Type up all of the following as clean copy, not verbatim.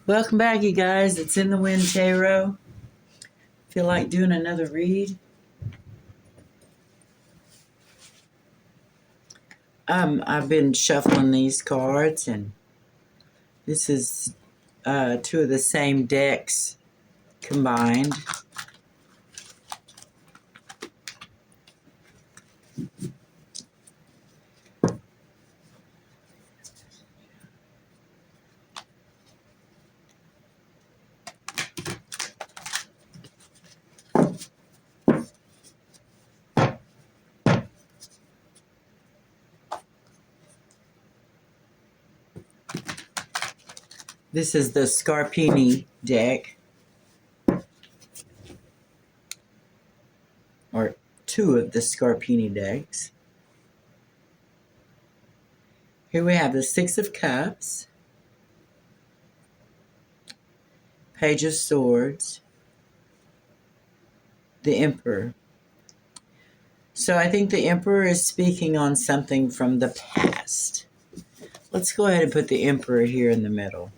Welcome back, you guys. It's In the Wind Tarot. Feel like doing another read? I've been shuffling these cards, and this is two of the same decks combined. This is the Scarpini deck, or two of the Scarpini decks. Here we have the Six of Cups, Page of Swords, the Emperor. So I think the Emperor is speaking on something from the past. Let's go ahead and put the Emperor here in the middle.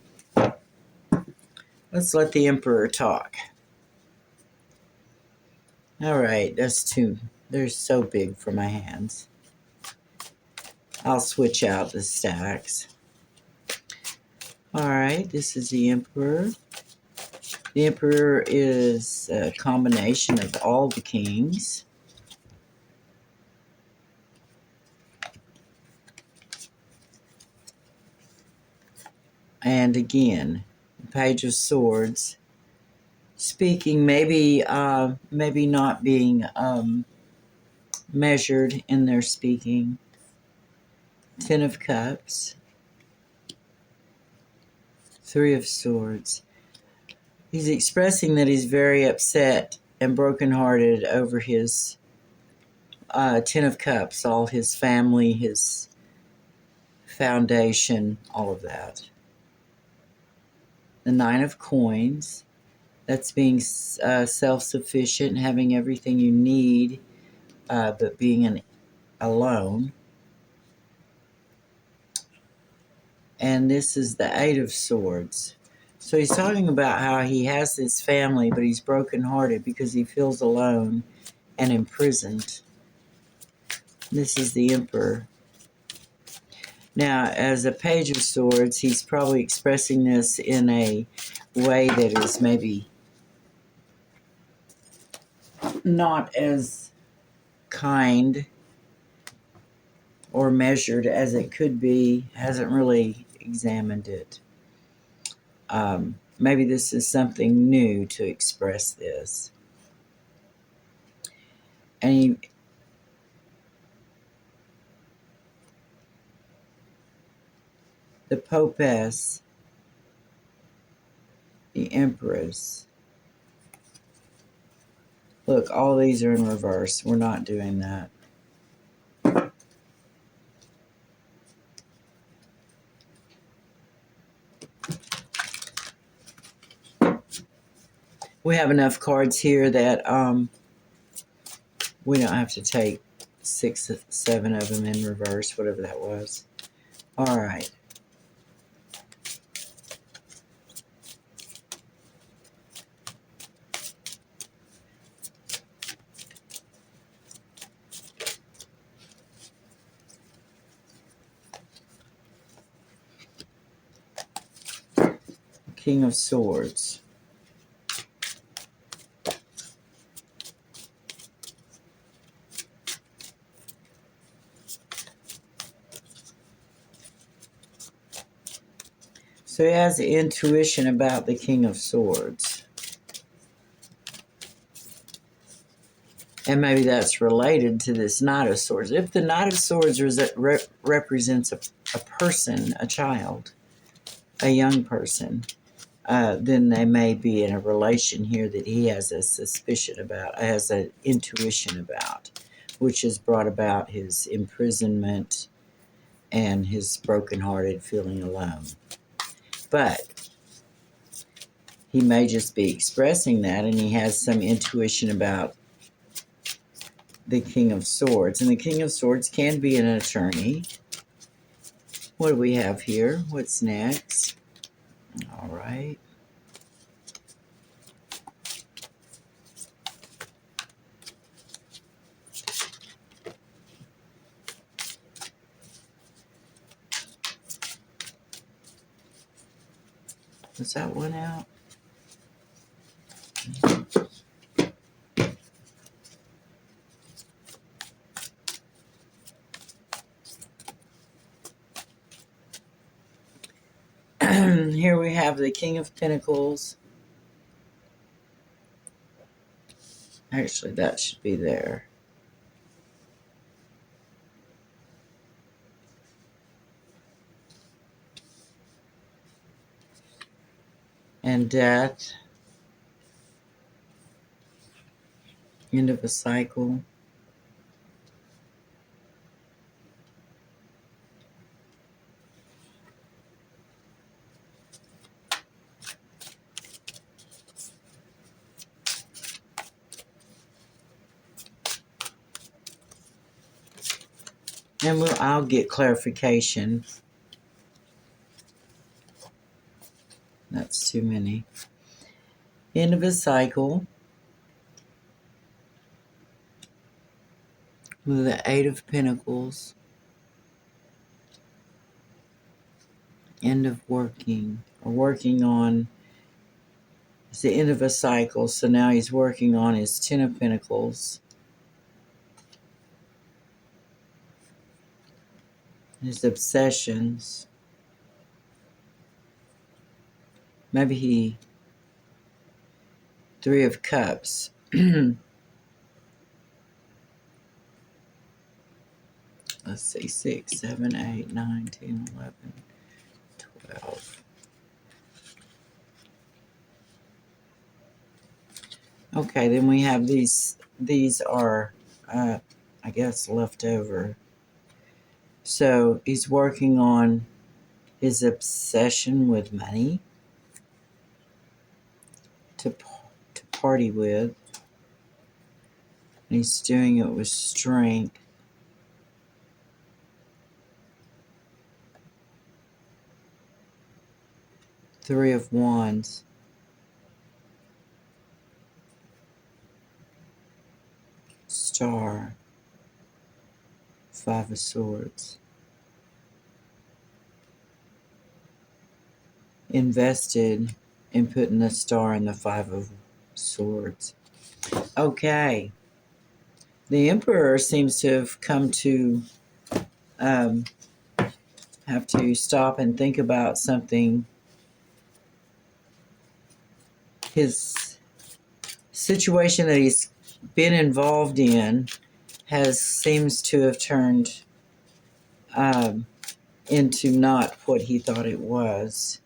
Let's let the Emperor talk. All right, that's two. They're so big for my hands. I'll switch out the stacks. All right, this is the Emperor. The Emperor is a combination of all the kings. And again, the Page of Swords, speaking maybe not being measured in their speaking. Ten of Cups, Three of Swords. He's expressing that he's very upset and brokenhearted over his Ten of Cups, all his family, his foundation, all of that. The Nine of Coins, that's being self-sufficient, having everything you need, but being alone. And this is the Eight of Swords. So he's talking about how he has his family, but he's brokenhearted because he feels alone and imprisoned. This is the Emperor. Now, as a Page of Swords, he's probably expressing this in a way that is maybe not as kind or measured as it could be, hasn't really examined it. Maybe this is something new to express this. And the Popess, the Empress. Look, all these are in reverse. We're not doing that. We have enough cards here that we don't have to take 6, 7 of them in reverse, whatever that was. All right. King of Swords. So he has the intuition about the King of Swords. And maybe that's related to this Knight of Swords. If the Knight of Swords represents a person, a child, a young person, then they may be in a relation here that he has a suspicion about, has an intuition about, which has brought about his imprisonment and his brokenhearted feeling alone. But he may just be expressing that, and he has some intuition about the King of Swords. And the King of Swords can be an attorney. What do we have here? What's next? All right. Was that one out? Here we have the King of Pentacles. Actually, that should be there. And Death. End of a cycle. And I'll get clarification. That's too many. End of a cycle. With the Eight of Pentacles. End of working. Or working on. It's the end of a cycle. So now he's working on his Ten of Pentacles. His obsessions. Maybe he. Three of Cups. Let's see. 6, 7, 8, 9, 10, 11, 12. Okay, then we have these. These are, I guess, left over. So he's working on his obsession with money to party with. And he's doing it with strength. Three of Wands. Star. Five of Swords. Invested in putting the Star in the Five of Swords. Okay. The Emperor seems to have come to have to stop and think about something. His situation that he's been involved in seems to have turned into not what he thought it was.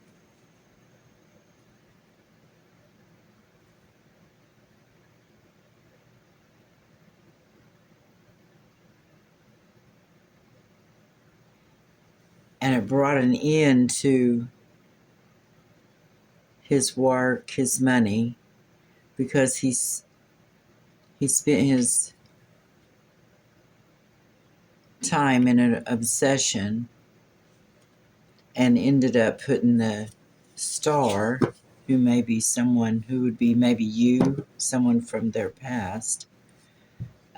And it brought an end to his work, his money, because he spent his time in an obsession and ended up putting the Star, who may be someone who would be maybe you, someone from their past,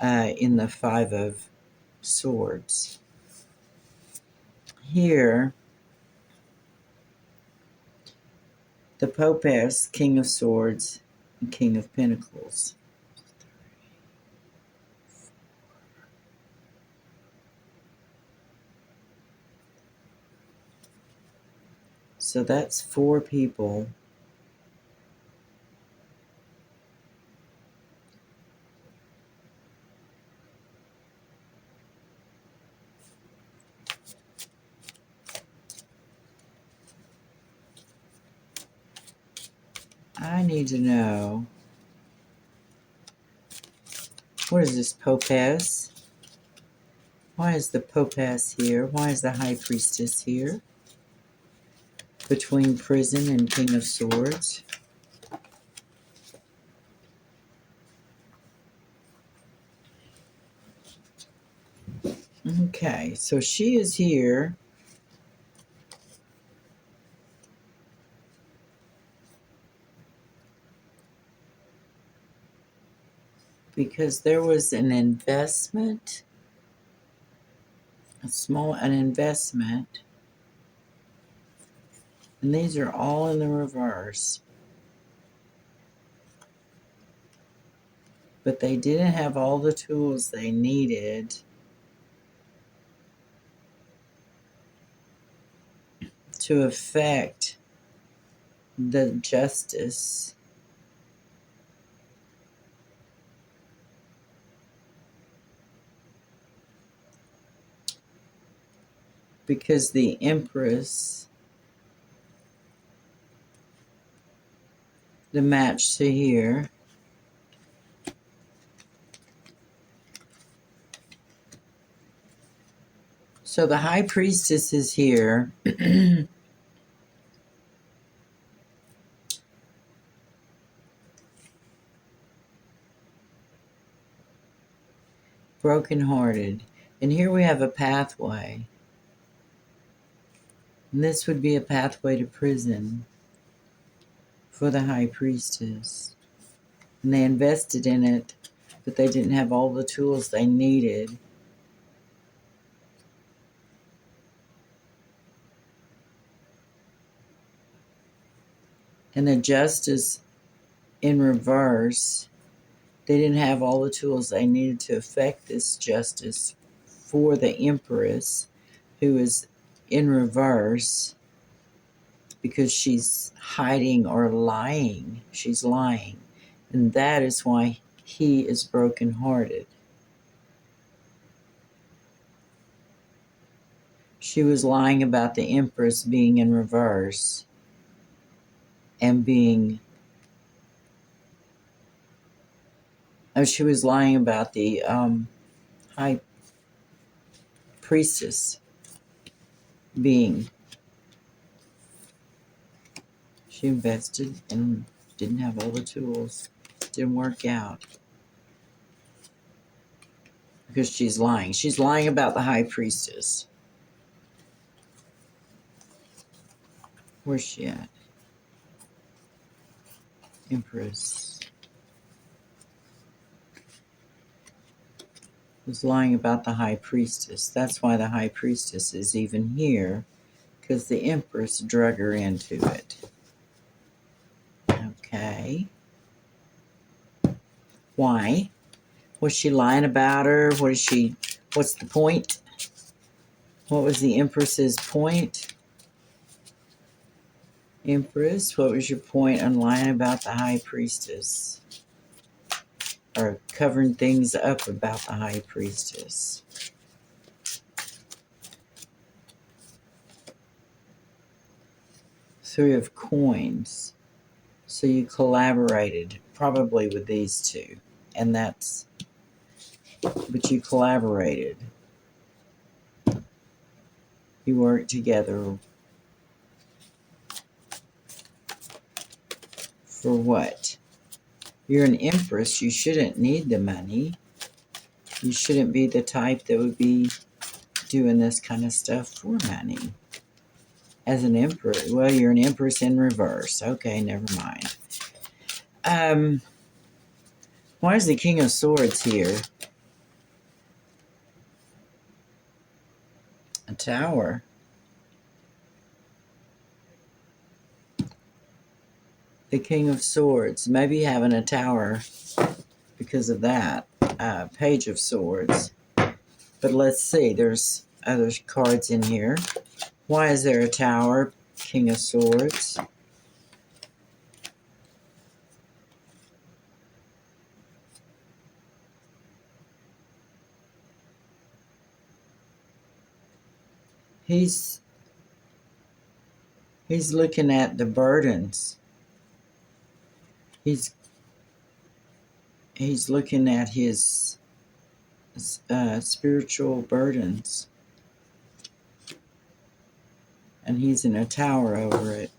in the Five of Swords. Here, the Popess, King of Swords, and King of Pentacles. So that's four people. I need to know, what is this Popess? Why is the Popess here? Why is the High Priestess here? Between Prison and King of Swords. Okay, so she is here because there was an investment, an investment, and these are all in the reverse. But they didn't have all the tools they needed to affect the justice. Because the Empress, the match to here, so the High Priestess is here. Brokenhearted. And here we have a pathway. And this would be a pathway to prison for the High Priestess. And they invested in it, but they didn't have all the tools they needed. And the Justice in reverse, they didn't have all the tools they needed to effect this justice for the Empress, who is in reverse because she's hiding or lying. She's lying. And that is why he is brokenhearted. She was lying about the Empress being in reverse and being... Oh, she was lying about the High Priestess being... She invested and didn't have all the tools. Didn't work out. Because she's lying. She's lying about the High Priestess. Where's she at? Empress. Was lying about the High Priestess. That's why the High Priestess is even here. Because the Empress drug her into it. Okay. Why? Was she lying about her? What's the point? What was the Empress's point? Empress, what was your point on lying about the High Priestess? Or covering things up about the High Priestess? Three of Coins. So you collaborated, probably with these two. And that's... But you collaborated. You worked together. For what? You're an Empress. You shouldn't need the money. You shouldn't be the type that would be doing this kind of stuff for money. As an Empress. Well, you're an Empress in reverse. Okay, never mind. Why is the King of Swords here? A Tower. The King of Swords. Maybe having a tower because of that. Page of Swords. But let's see. There's other cards in here. Why is there a tower? King of Swords. He's looking at the burdens. He's looking at his spiritual burdens. And he's in a tower over it.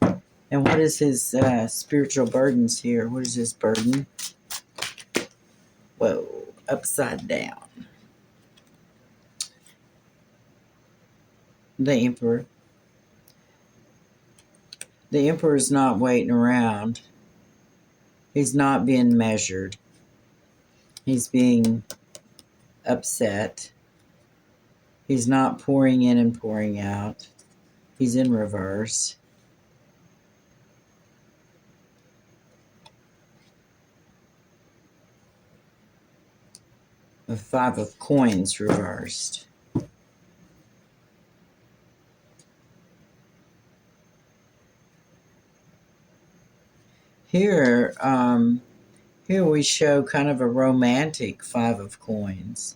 And what is his spiritual burdens here? What is his burden? Whoa, upside down. The Emperor. The Emperor is not waiting around. He's not being measured. He's being upset. He's not pouring in and pouring out. He's in reverse. The 5 of Coins reversed. Here we show kind of a romantic 5 of Coins.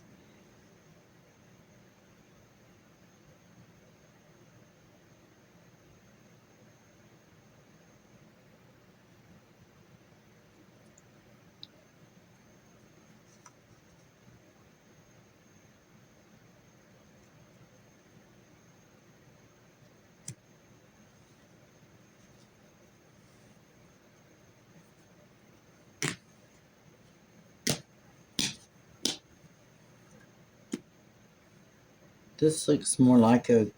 This looks more like a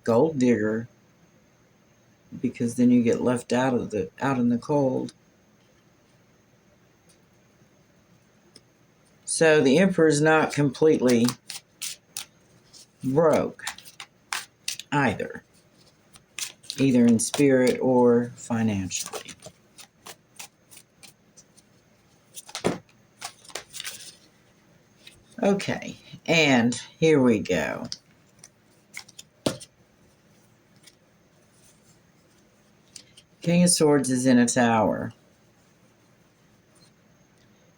gold digger, because then you get left out in the cold. So the Emperor is not completely broke either in spirit or financially. Okay, and here we go. King of Swords is in a tower.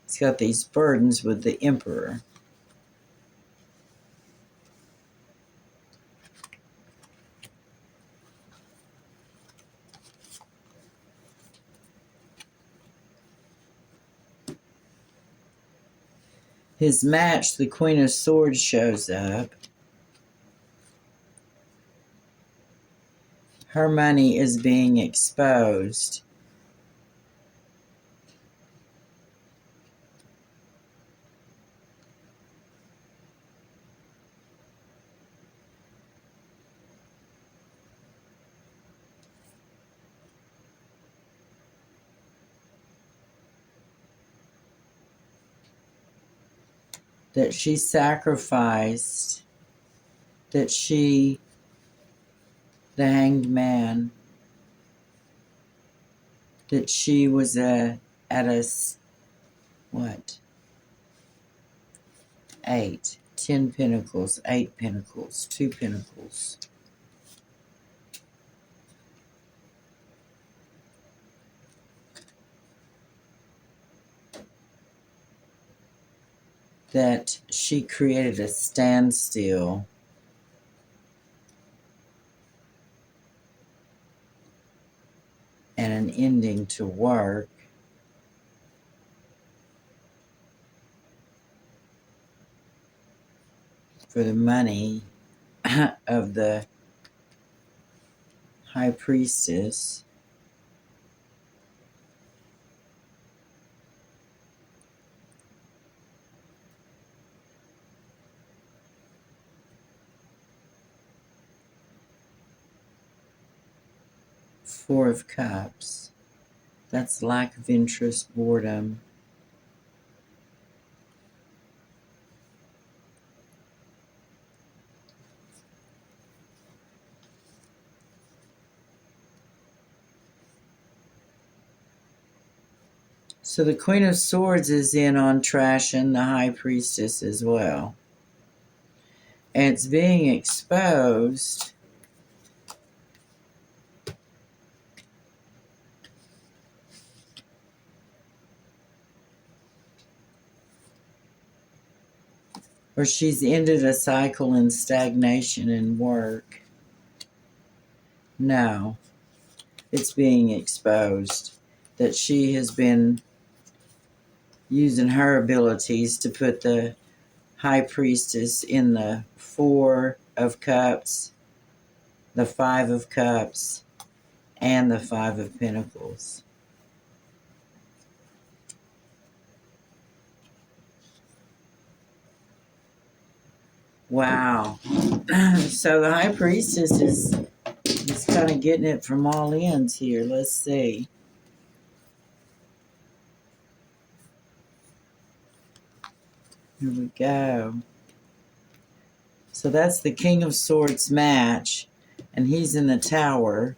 He's got these burdens with the Emperor. His match, the Queen of Swords, shows up. Her money is being exposed. That she sacrificed, that she, the Hanged Man, that she was at a, what? 8, 10 Pentacles, 8 Pentacles, 2 Pentacles. That she created a standstill and an ending to work for the money of the High Priestess. Four of Cups. That's lack of interest, boredom. So the Queen of Swords is in on trashing the High Priestess as well. And it's being exposed or she's ended a cycle in stagnation in work. No, it's being exposed that she has been using her abilities to put the High Priestess in the 4 of Cups, the 5 of Cups, and the 5 of Pentacles. Wow. So the High Priestess is kind of getting it from all ends here. Let's see. Here we go. So that's the King of Swords match, and he's in the Tower.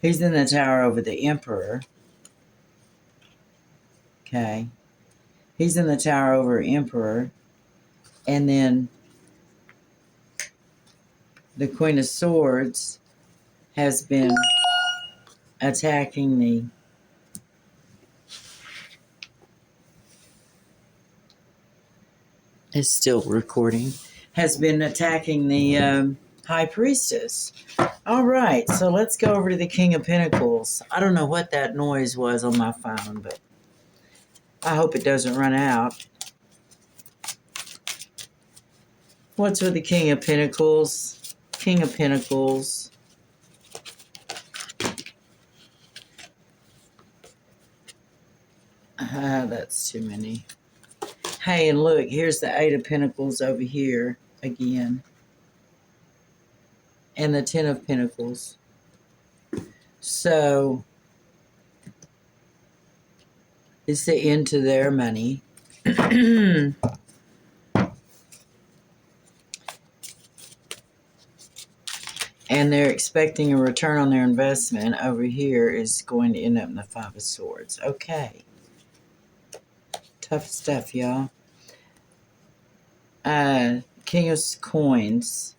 He's in the Tower over the Emperor. Okay. He's in the Tower over Emperor. And then the Queen of Swords has been attacking the... It's still recording. Has been attacking the High Priestess. All right, so let's go over to the King of Pentacles. I don't know what that noise was on my phone, but I hope it doesn't run out. What's with the King of Pentacles? King of Pentacles. That's too many. Hey, and look, here's the Eight of Pentacles over here again. And the Ten of Pentacles. So, it's the end to their money. And they're expecting a return on their investment. Over here is going to end up in the Five of Swords. Okay. Tough stuff, y'all. King of Coins.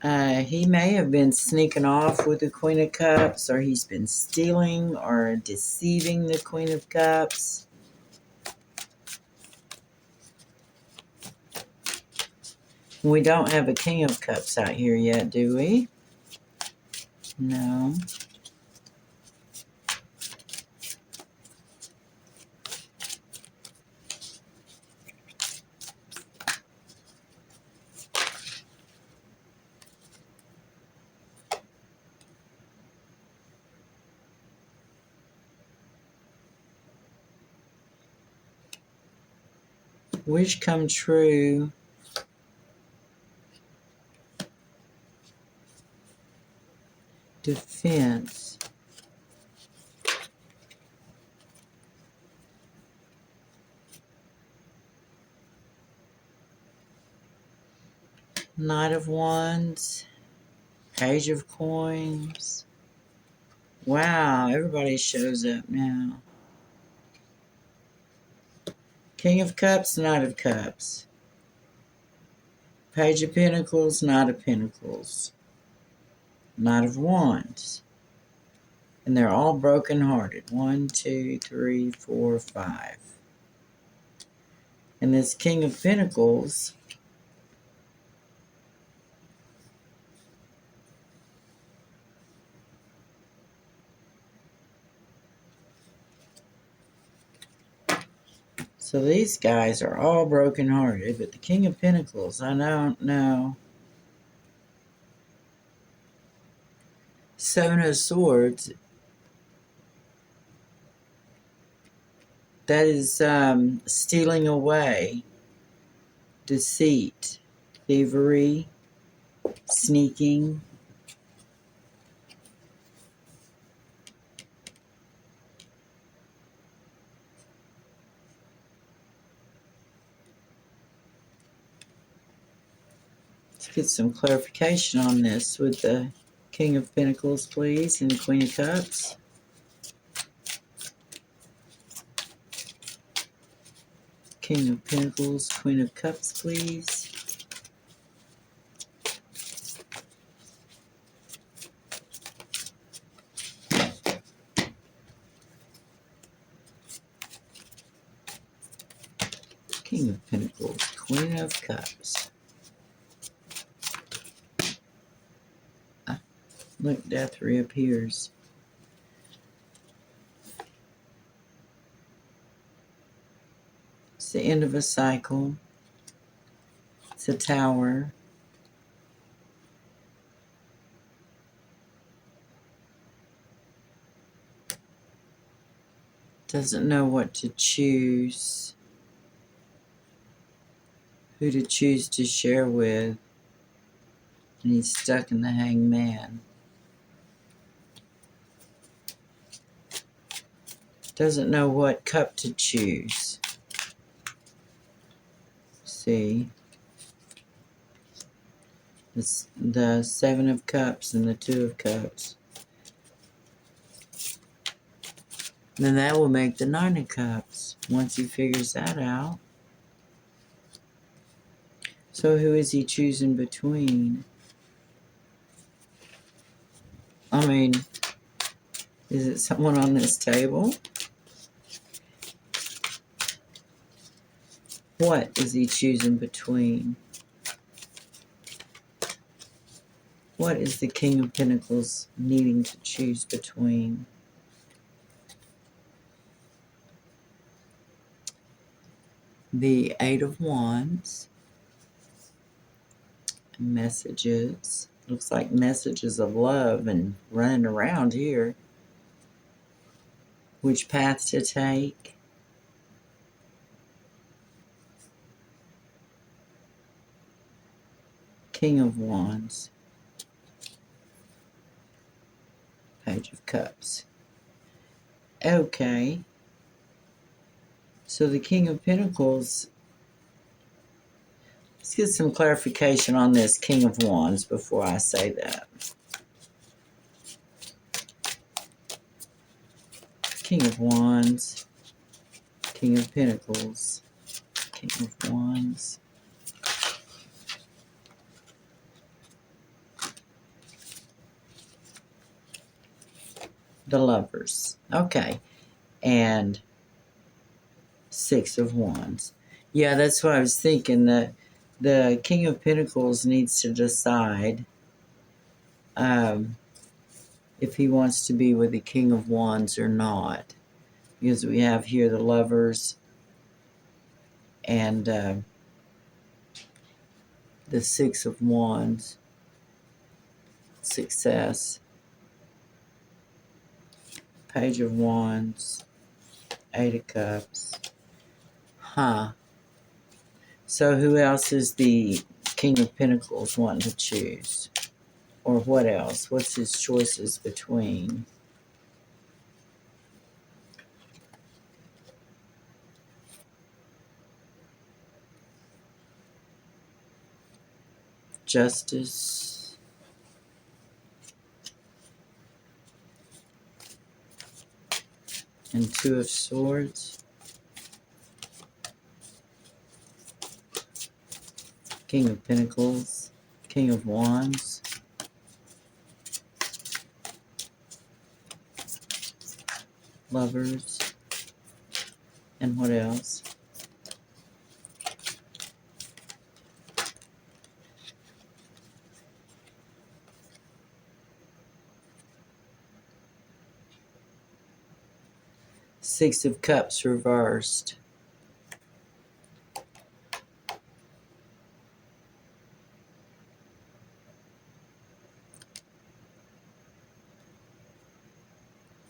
He may have been sneaking off with the Queen of Cups, or he's been stealing or deceiving the Queen of Cups. We don't have a King of Cups out here yet, do we? No. Wish come true. Defense. Knight of Wands. Page of Coins. Wow, everybody shows up now. King of Cups, Knight of Cups. Page of Pentacles, Knight of Pentacles. Knight of Wands. And they're all broken-hearted. 1, 2, 3, 4, 5. And this King of Pentacles so these guys are all broken-hearted, but the King of Pentacles, I don't know. Seven of Swords, that is stealing away, deceit, thievery, sneaking. Let's get some clarification on this with the King of Pentacles, please, and the Queen of Cups. King of Pentacles, Queen of Cups, please. King of Pentacles, Queen of Cups. Look, death reappears. It's the end of a cycle. It's a tower. Doesn't know what to choose. Who to choose to share with. And he's stuck in the hangman. Doesn't know what cup to choose. See? The Seven of Cups and the Two of Cups. And then that will make the Nine of Cups once he figures that out. So who is he choosing between? I mean, is it someone on this table? What is he choosing between? What is the King of Pentacles needing to choose between? The Eight of Wands. Messages. Looks like messages of love and running around here. Which path to take? King of Wands. Page of Cups. Okay. So the King of Pentacles. Let's get some clarification on this King of Wands before I say that. King of Wands. King of Pentacles. King of Wands. The Lovers. Okay. And Six of Wands. Yeah, that's what I was thinking. The King of Pentacles needs to decide if he wants to be with the King of Wands or not. Because we have here the Lovers and the Six of Wands. Success. Page of Wands. Eight of Cups. Huh. So who else is the King of Pentacles wanting to choose? Or what else? What's his choices between? Justice. And Two of Swords. King of Pentacles. King of Wands. Lovers. And what else? Six of Cups reversed.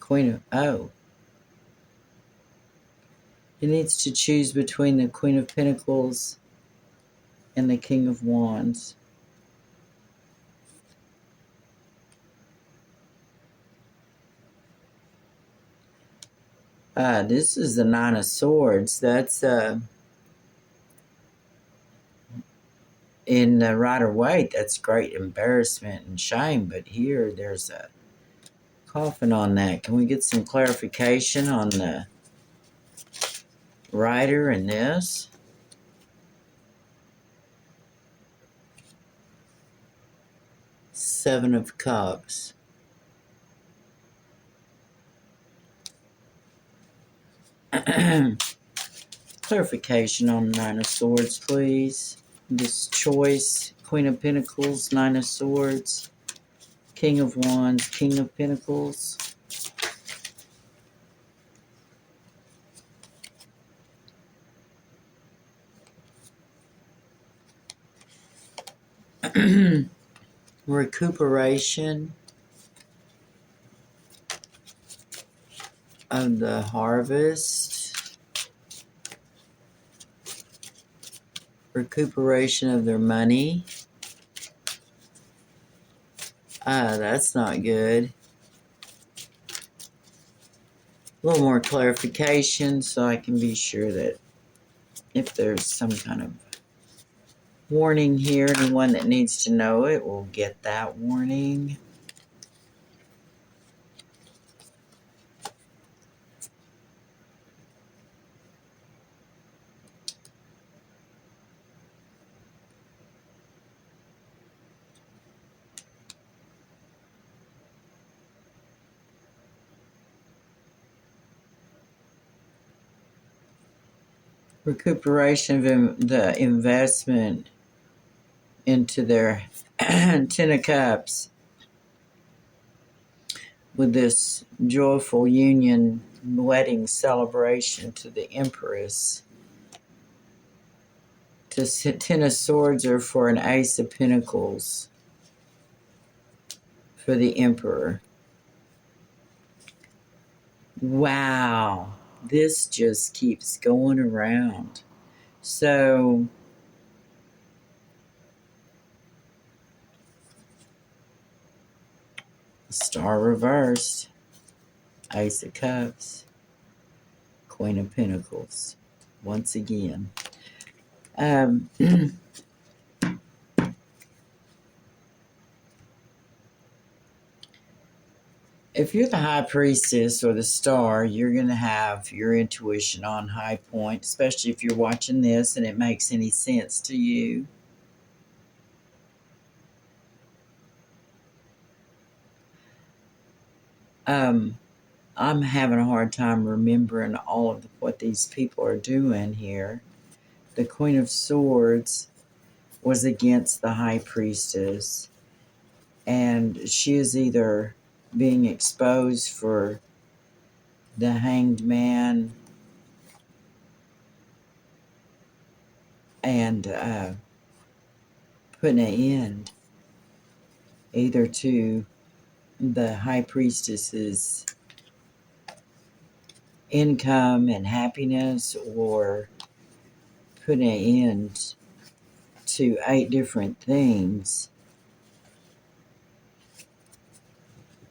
Queen of... Oh. He needs to choose between the Queen of Pentacles and the King of Wands. This is the Nine of Swords. That's in Rider-Waite. That's great embarrassment and shame. But here, there's a coffin on that. Can we get some clarification on the Rider and this? Seven of Cups. Clarification on the Nine of Swords, please. This choice, Queen of Pentacles, Nine of Swords, King of Wands, King of Pentacles. Recuperation. of the harvest, recuperation of their money. That's not good. A little more clarification so I can be sure that if there's some kind of warning here, anyone that needs to know it will get that warning. Recuperation of the investment into their Ten of Cups with this joyful union wedding celebration to the Empress. Ten of Swords are for an Ace of Pentacles for the Emperor. Wow, this just keeps going around. So, Star reversed, Ace of Cups, Queen of Pentacles, once again. If you're the High Priestess or the Star, you're going to have your intuition on high point, especially if you're watching this and it makes any sense to you. I'm having a hard time remembering all of what these people are doing here. The Queen of Swords was against the High Priestess, and she is either being exposed for the Hanged Man and putting an end either to the High Priestess's income and happiness, or putting an end to 8 different things.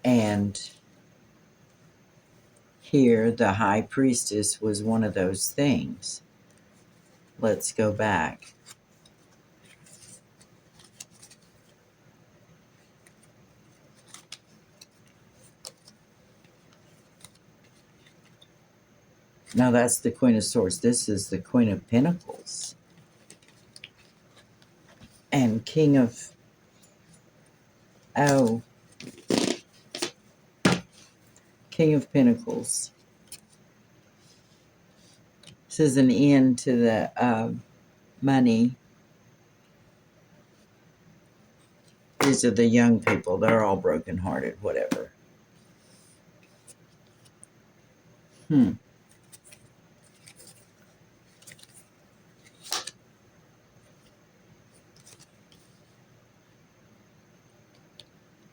And here the High Priestess was one of those things. Let's go back. Now that's the Queen of Swords. This is the Queen of Pentacles. And King of... Oh. King of Pentacles. This is an end to the money. These are the young people. They're all brokenhearted, whatever.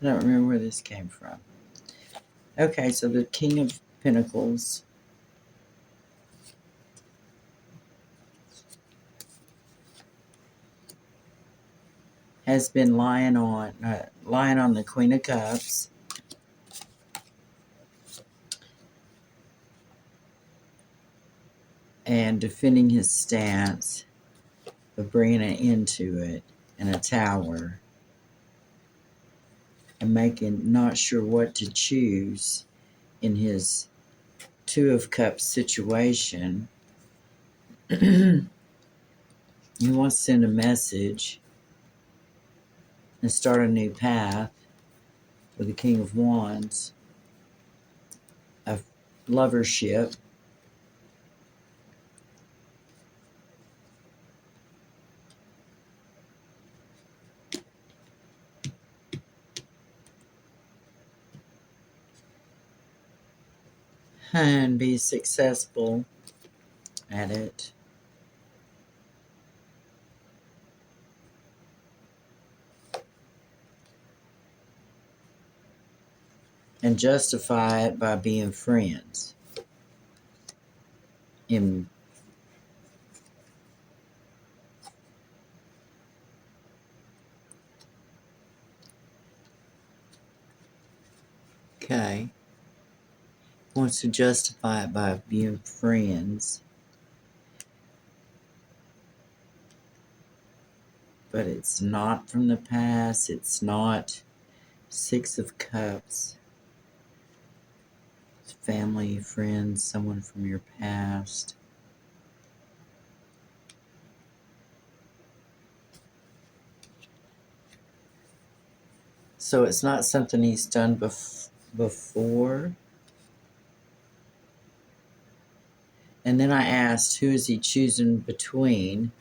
I don't remember where this came from. Okay, so the King of Pentacles has been lying on the Queen of Cups. And defending his stance of bringing an end to it in a Tower. And not sure what to choose in his Two of Cups situation. He wants to send a message and start a new path with the King of Wands, a lovership. And be successful at it. And justify it by being friends. in okay. Wants to justify it by being friends. But it's not from the past. It's not Six of Cups. It's family, friends, someone from your past. So it's not something he's done before. And then I asked, who is he choosing between?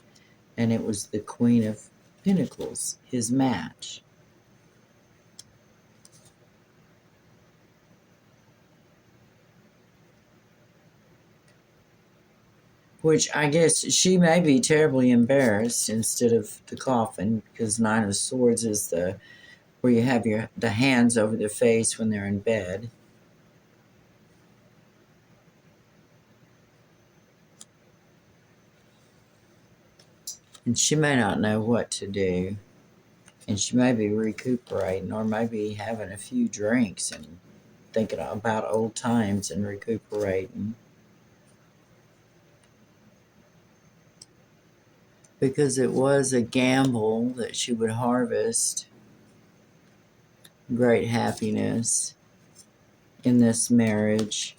And it was the Queen of Pentacles, his match. Which I guess she may be terribly embarrassed instead of the coffin, because Nine of Swords is where you have the hands over their face when they're in bed. And she may not know what to do. And she may be recuperating, or maybe having a few drinks and thinking about old times and recuperating. Because it was a gamble that she would harvest great happiness in this marriage.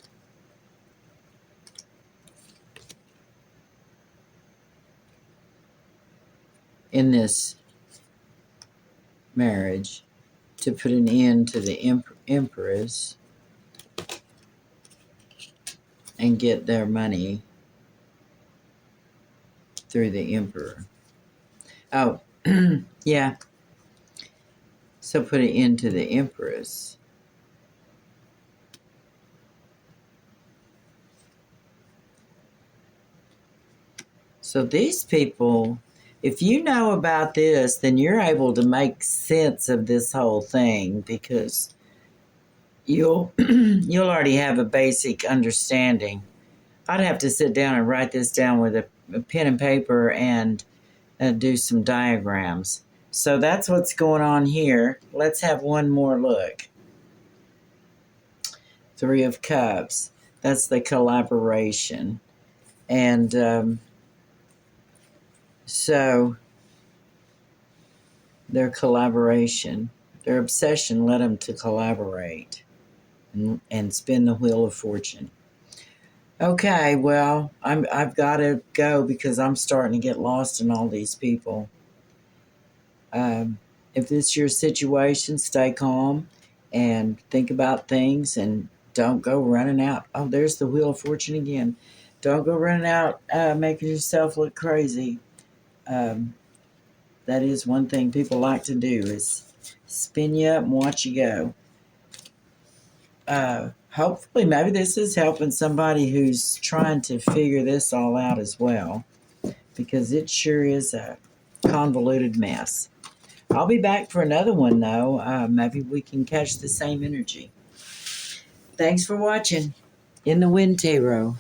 In this marriage, to put an end to the Empress and get their money through the Emperor. Oh, yeah. So put an end to the Empress. So these people, if you know about this, then you're able to make sense of this whole thing, because you'll already have a basic understanding. I'd have to sit down and write this down with a pen and paper and do some diagrams. So that's what's going on here. Let's have one more look. Three of Cups. That's the collaboration. And so their collaboration, their obsession led them to collaborate and spin the Wheel of Fortune. Okay, well, I've got to go because I'm starting to get lost in all these people. If this is your situation, stay calm and think about things, and don't go running out. Oh, there's the Wheel of Fortune again. Don't go running out making yourself look crazy. That is one thing people like to do, is spin you up and watch you go. Hopefully, maybe this is helping somebody who's trying to figure this all out as well, because it sure is a convoluted mess. I'll be back for another one, though. Maybe we can catch the same energy. Thanks for watching In the Wind Tarot.